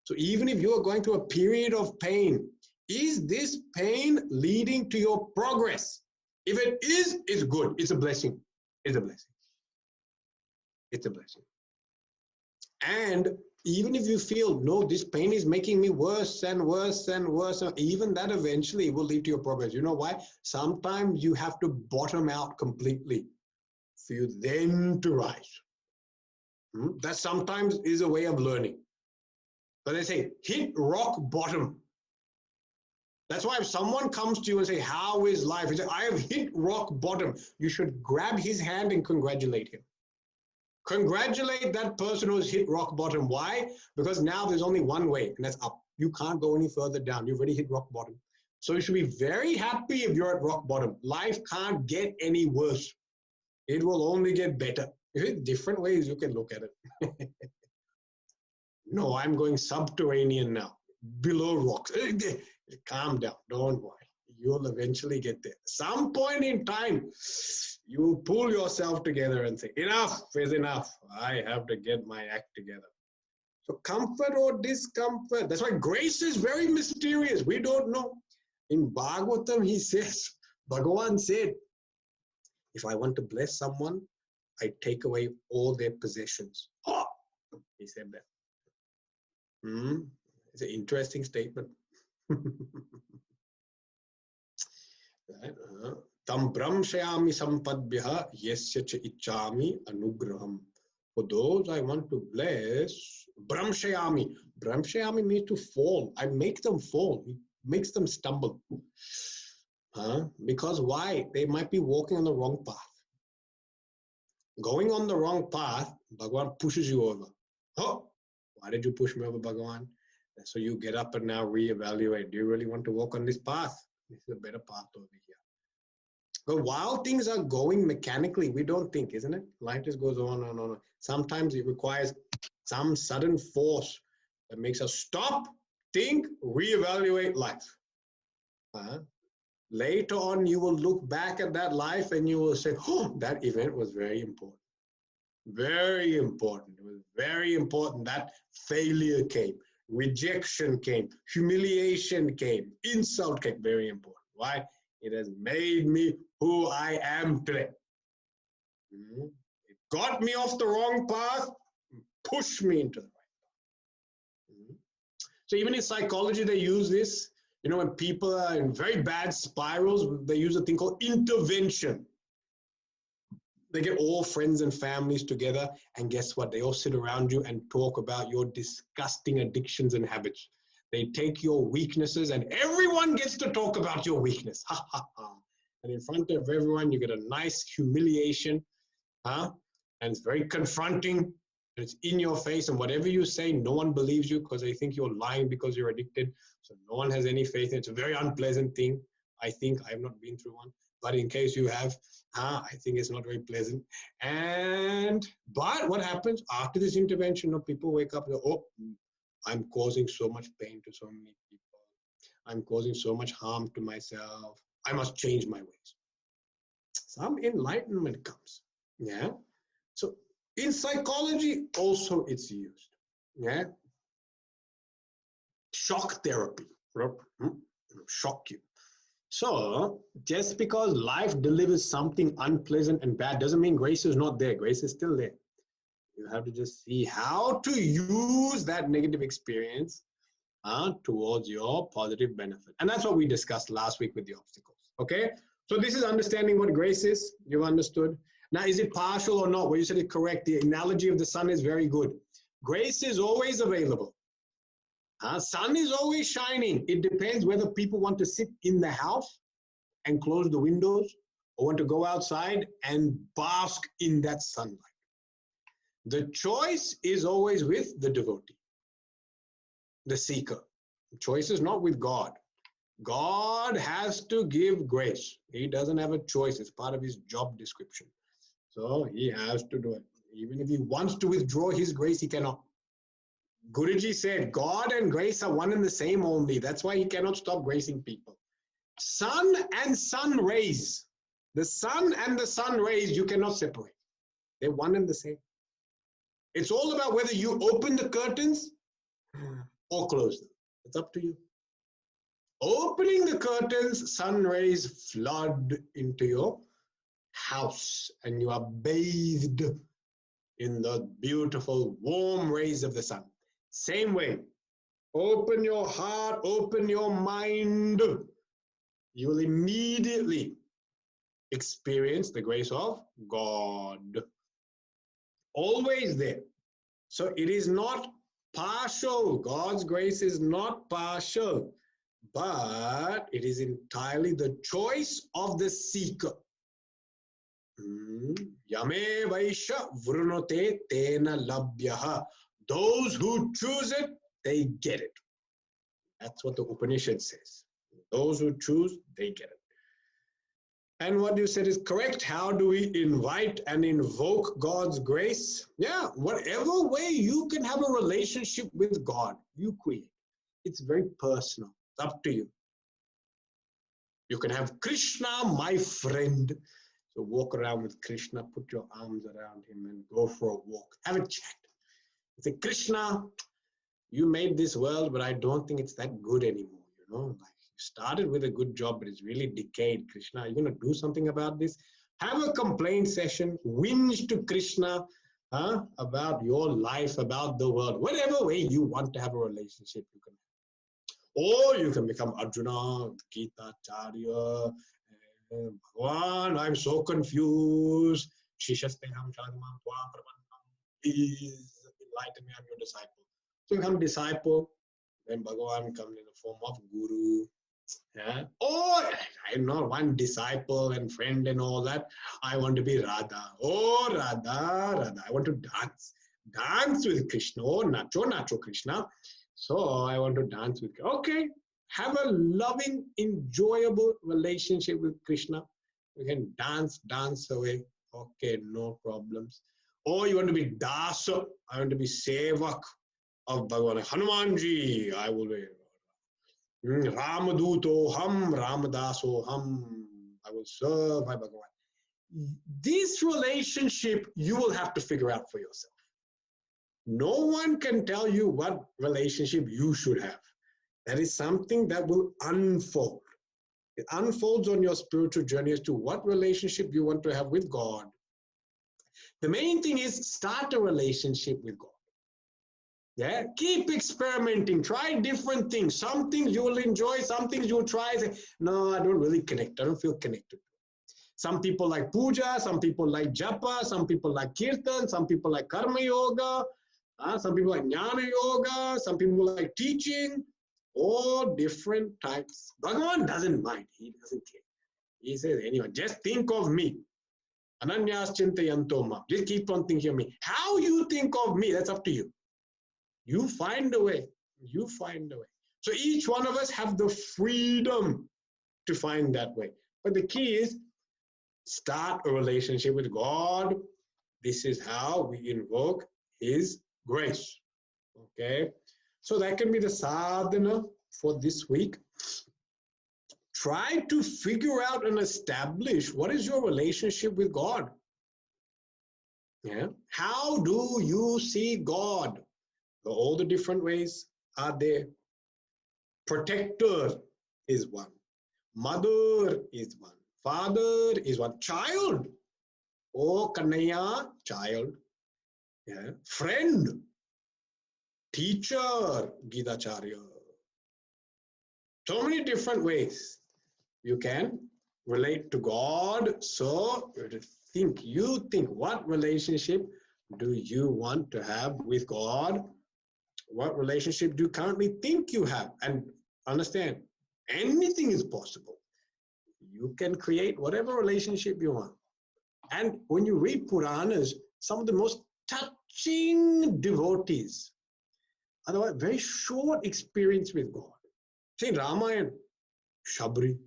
So even if you are going through a period of pain, is this pain leading to your progress? If it is, it's good. It's a blessing. It's a blessing. It's a blessing. And Even if you feel, no, this pain is making me worse and worse and worse, even that eventually will lead to your progress. You know why? Sometimes you have to bottom out completely for you then to rise. That sometimes is a way of learning. But they say, hit rock bottom. That's why if someone comes to you and say, how is life? You say, I have hit rock bottom. You should grab his hand and congratulate him. Congratulate that person who's hit rock bottom. Why? Because now there's only one way, and that's up. You can't go any further down. You've already hit rock bottom. So you should be very happy if you're at rock bottom. Life can't get any worse. It will only get better. There's different ways you can look at it. No, I'm going subterranean now, below rocks. Calm down, don't worry. You'll eventually get there. Some point in time, you pull yourself together and say, enough is enough. I have to get my act together. So comfort or discomfort, that's why grace is very mysterious. We don't know. In Bhagavatam, he says, Bhagavan said, if I want to bless someone, I take away all their possessions. Oh, he said that. It's an interesting statement. Tam bramshayami sampadbhya yasya cha ichami anugraham. For those I want to bless, bramshayami. Bramshayami means to fall. I make them fall. It makes them stumble. Because why? They might be walking on the wrong path. Going on the wrong path, Bhagavan pushes you over. Oh, why did you push me over, Bhagavan? So you get up and now reevaluate. Do you really want to walk on this path? This is a better path over here. But while things are going mechanically, we don't think, isn't it? Life just goes on and on. Sometimes it requires some sudden force that makes us stop, think, reevaluate life. Later on, you will look back at that life and you will say, oh, that event was very important. Very important. It was very important. That failure came. Rejection came. Humiliation came. Insult came. Very important. Why? It has made me who I am today. It got me off the wrong path, pushed me into the right path. So even in psychology, they use this. You know, when people are in very bad spirals, they use a thing called intervention. They get all friends and families together, and guess what? They all sit around you and talk about your disgusting addictions and habits. They take your weaknesses, and everyone gets to talk about your weakness. Ha, ha, ha. And in front of everyone, you get a nice humiliation. And it's very confronting. And it's in your face. And whatever you say, no one believes you because they think you're lying because you're addicted. So no one has any faith. It's a very unpleasant thing. I think I have not been through one. But in case you have, I think it's not very pleasant. But what happens after this intervention? People wake up and go, oh, I'm causing so much pain to so many people. I'm causing so much harm to myself. I must change my ways. Some enlightenment comes. Yeah. So in psychology, also it's used. Yeah. Shock therapy. Shock you. So just because life delivers something unpleasant and bad doesn't mean grace is not there. Grace is still there. You have to just see how to use that negative experience towards your positive benefit. And that's what we discussed last week with the obstacles. Okay? So this is understanding what grace is. You've understood. Now, is it partial or not? Well, you said it correct. The analogy of the sun is very good. Grace is always available. Sun is always shining. It depends whether people want to sit in the house and close the windows or want to go outside and bask in that sunlight. The choice is always with the devotee, the seeker. The choice is not with God. God has to give grace. He doesn't have a choice. It's part of his job description. So he has to do it. Even if he wants to withdraw his grace, he cannot. Guruji said, God and grace are one and the same only. That's why he cannot stop gracing people. Sun and sun rays. The sun and the sun rays, you cannot separate. They're one and the same. It's all about whether you open the curtains or close them. It's up to you. Opening the curtains, sun rays flood into your house and you are bathed in the beautiful warm rays of the sun. Same way. Open your heart, open your mind. You will immediately experience the grace of God. Always there. So it is not partial. God's grace is not partial, but it is entirely the choice of the seeker. Yame Vaisha Vrunote Tena Labhyaha. Those who choose it, they get it. That's what the Upanishad says. Those who choose, they get it. And what you said is correct. How do we invite and invoke God's grace? Yeah, whatever way you can have a relationship with God, you create. It's very personal. It's up to you. You can have Krishna, my friend. So walk around with Krishna, put your arms around him and go for a walk. Have a chat. Say, Krishna, you made this world, but I don't think it's that good anymore. You know, like you started with a good job, but it's really decayed. Krishna, are you going to do something about this? Have a complaint session, whinge to Krishna about your life, about the world. Whatever way you want to have a relationship, you can. Or you can become Arjuna, Gita, Charya, Bhagavan, I'm so confused. Please enlighten me, I'm your disciple. So you become disciple, then Bhagavan comes in the form of guru. Yeah. Or I'm not one disciple and friend and all that. I want to be Radha. Oh, Radha. I want to dance. Dance with Krishna. Oh, Nacho Krishna. So I want to dance with Krishna. Okay. Have a loving, enjoyable relationship with Krishna. You can dance away. Okay, no problems. Or you want to be Dasa. I want to be Sevak of Bhagavan. Hanumanji, I will be. Ramaduto Ham, Ramadaso Ham. I will serve my Bhagavan. This relationship you will have to figure out for yourself. No one can tell you what relationship you should have. That is something that will unfold. It unfolds on your spiritual journey as to what relationship you want to have with God. The main thing is start a relationship with God. Yeah, keep experimenting, try different things. Some things you will enjoy, some things you'll try. Say, no, I don't really connect. I don't feel connected. Some people like puja, some people like japa, some people like kirtan, some people like karma yoga, some people like jnana yoga, some people like teaching. All different types. Bhagavan doesn't mind. He doesn't care. He says, anyway, just think of me. Ananyas chintayanto ma. Just keep on thinking of me. How you think of me, that's up to you. You find a way. You find a way. So each one of us have the freedom to find that way. But the key is start a relationship with God. This is how we invoke His grace. Okay. So that can be the sadhana for this week. Try to figure out and establish what is your relationship with God. Yeah. How do you see God? All the different ways are there. Protector is one. Mother is one. Father is one. Child. Oh, Kannaya, child. Yeah. Friend. Teacher, Gita Charya. So many different ways you can relate to God. So you think, what relationship do you want to have with God? What relationship do you currently think you have? And understand, anything is possible. You can create whatever relationship you want. And when you read Puranas, some of the most touching devotees, otherwise very short experience with God. See, Ramayana, Shabri.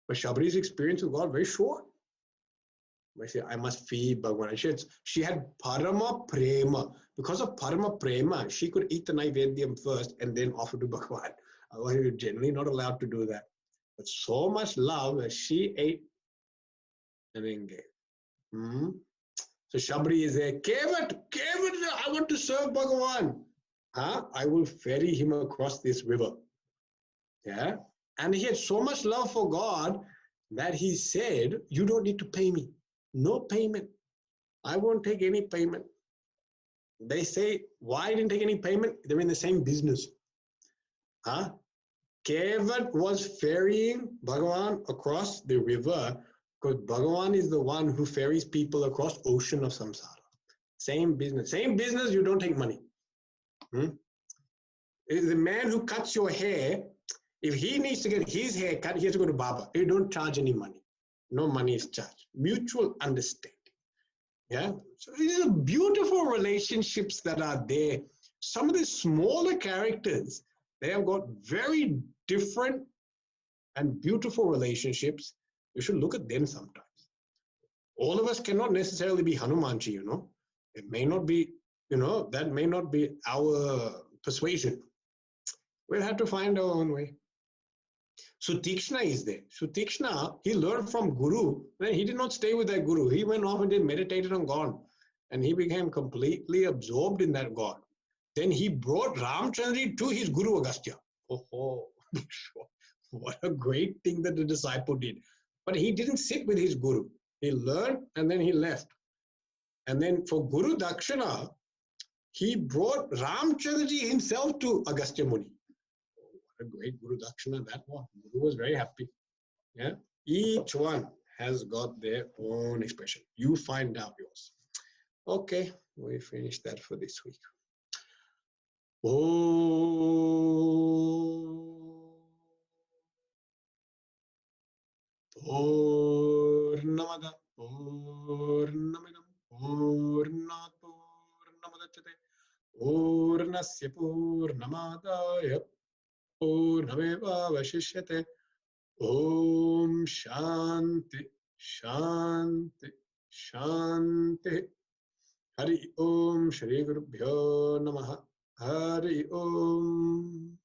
But Shabri's experience with God very short. I say, I must feed Bhagavan. She had Parama Prema. Because of Parama Prema, she could eat the Naivedyam first and then offer to Bhagavan. Otherwise, you're generally not allowed to do that. But so much love that she ate and then gave. So Shabri is there. Kevat, I want to serve Bhagavan. I will ferry him across this river. Yeah. And he had so much love for God that he said, you don't need to pay me. No payment. I won't take any payment. They say, why didn't take any payment? They're in the same business. Huh? Kevat was ferrying Bhagavan across the river because Bhagavan is the one who ferries people across ocean of samsara. Same business. Same business, you don't take money. The man who cuts your hair, if he needs to get his hair cut, he has to go to Baba. You don't charge any money. No money is charged. Mutual understanding. Yeah. So these are beautiful relationships that are there. Some of the smaller characters, they have got very different and beautiful relationships. You should look at them sometimes. All of us cannot necessarily be Hanumanji, you know. It may not be, you know, that may not be our persuasion. We'll have to find our own way. Sutikshna is there. Sutikshna, he learned from Guru. Then he did not stay with that Guru. He went off and did meditated on God. And he became completely absorbed in that God. Then he brought Ramchandra to his Guru Agastya. Oh, what a great thing that the disciple did. But he didn't sit with his Guru. He learned and then he left. And then for Guru Dakshina, he brought Ramchandraji himself to Agastya Muni. What a great Guru Dakshina that was. Guru was very happy. Yeah, each one has got their own expression. You find out yours. Okay, we finished that for this week. Purnamada Purnamidam Purnat Purnamadachate Purnasya Purnamadaya Purnameva Vashishyate. Om Shanti Shanti Shanti. Hari Om Shri Gurubhyo Namaha. Hari Om.